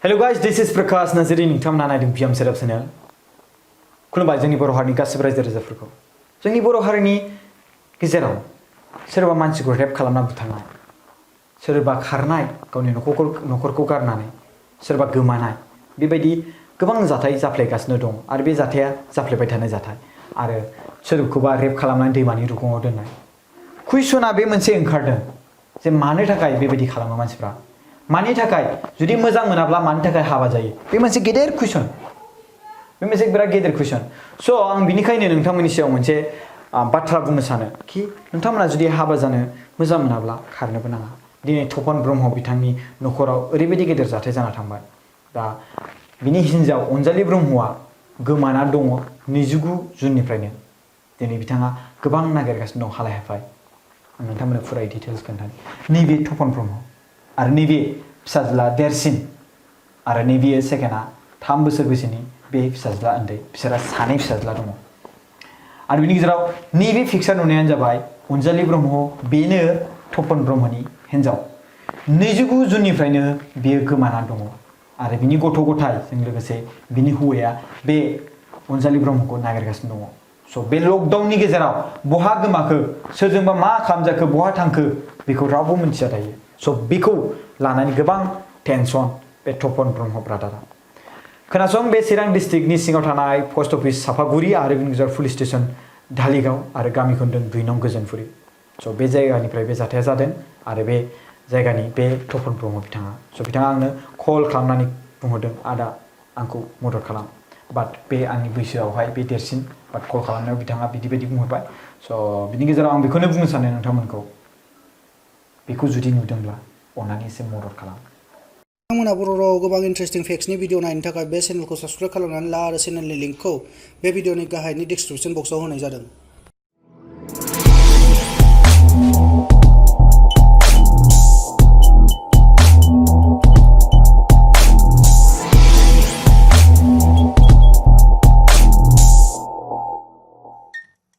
Hello guys, this is Prakash Nazari नोंथांमोना नायदों PM Setup Channel। खुलुमबाय जोंनि बर' हारिनि गासिबो रायजो राजाफोरखौ। जोंनि बर' हारिनि गेजेराव सोरबा मानसिखौ रेप खालामना बुथारनाय, सोरबा खारनाय गावनि नखरखौ गारनानै, सोरबा गोमानाय बेबायदि गोबां जाथाय जाफ्लेगासिनो दं आरो बे जाथाया जाफ्लेबाय थानाय जाथाय आरो सोरखौबा रेप खालामनानै दैमानि रुगुङाव दोननाय। कुइसना बे मोनसे ओंखारदों जे मानो थाखाय बेबायदि खालामो मानसिफ्रा? मानि थाखाय जुदि मोजां मोनाब्ला मानि थाखाय हाबा जायो? बे मोनसे गेदेर कुइसन। बे मोनसे बिराद गेदेर कुइसन। स' आं बिनिखायनो नोंथांमोननि सायाव मोनसे बाथ्रा बुंनो सानो कि नोंथांमोना जुदि हाबा जानो मोजां मोनाब्ला खारनोबो नाङा। दिनै तपन ब्रह्म बिथांनि नखराव ओरैबायदि गेदेर जाथाय जाना थांबाय। दा बिनि हिन्जाव अनजालि ब्रह्मआ गोमाना दङ 29 जुननिफ्रायनो। दिनै बिथाङा गोबां नागिरगासिनो दं हालाय हाफाय। आं नोंथांमोननो फुरायै डिटेल्स खोन्थानो। नैबे तपन ब्रह्म आरो नैबे फिसाज्ला देरसिन आरो नैबे सेकेन्डआ 3 बोसोर बैसोनि बे फिसाज्ला उन्दै बिसोरहा सानै फिसाज्ला दङ। आरो बिनि गेजेराव नैबे पिक्सार नुनायानो जाबाय अनजालि ब्रह्म बेनो तपन ब्रह्मनि हिन्जाव। 29 जुननिफ्रायनो बियो गोमानानै दङ आरो बिनि गथ' गथायजों लोगोसे बिनि हौवाया बे अनजालि ब्रह्मखौ नागिरगासिनो दङ। स' बे लकडाउननि गेजेराव बहा गोमाखो, सोरजोंबा मा खालामजाखो, बहा थांखो बेखौ रावबो मिन्थिया दायो। स' बेखौ लानानै गोबां टेनसन बे तपन ब्रह्म ब्रादारा। खोनासं, बे चिरां डिस्ट्रिक्टनि सिङाव थानाय पस्ट अफिस सापागुरि आरो बिनि गेजेराव पुलिस स्टेसन धालिगाव आरो गामि खोन्दों 2 नं गोजोनफुरि। स' बे जायगानिफ्राय बे जाथाया जादों आरो बे जायगानि बे तपन ब्रह्म बिथाङा। स' बिथाङा आंनो कल खालामनानै बुंहरदों, आदा आंखौ मदद खालाम। बाट बे आंनि बैसोआवहाय बे देरसिन, बाट कल खालामनायाव बिथाङा बिदि बायदि बुंहरबाय। स' बिनि गेजेराव आं बेखौनो बुंनो सानो नोंथांमोनखौ, बेखौ जुदि नुदोंब्ला अन्नानै एसे मदद खालाम। नोंथांमोना बर' रावाव गोबां इन्टारेस्टिं फेक्सनि भिडिअ नायनो थाखाय बे चेनेलखौ साबस्क्राइब खालामनानै ला आरो चेनेलनि लिंकखौ बे भिडिअनि गाहायनि डिस्क्रिप्शन बक्सआव होनाय जादों।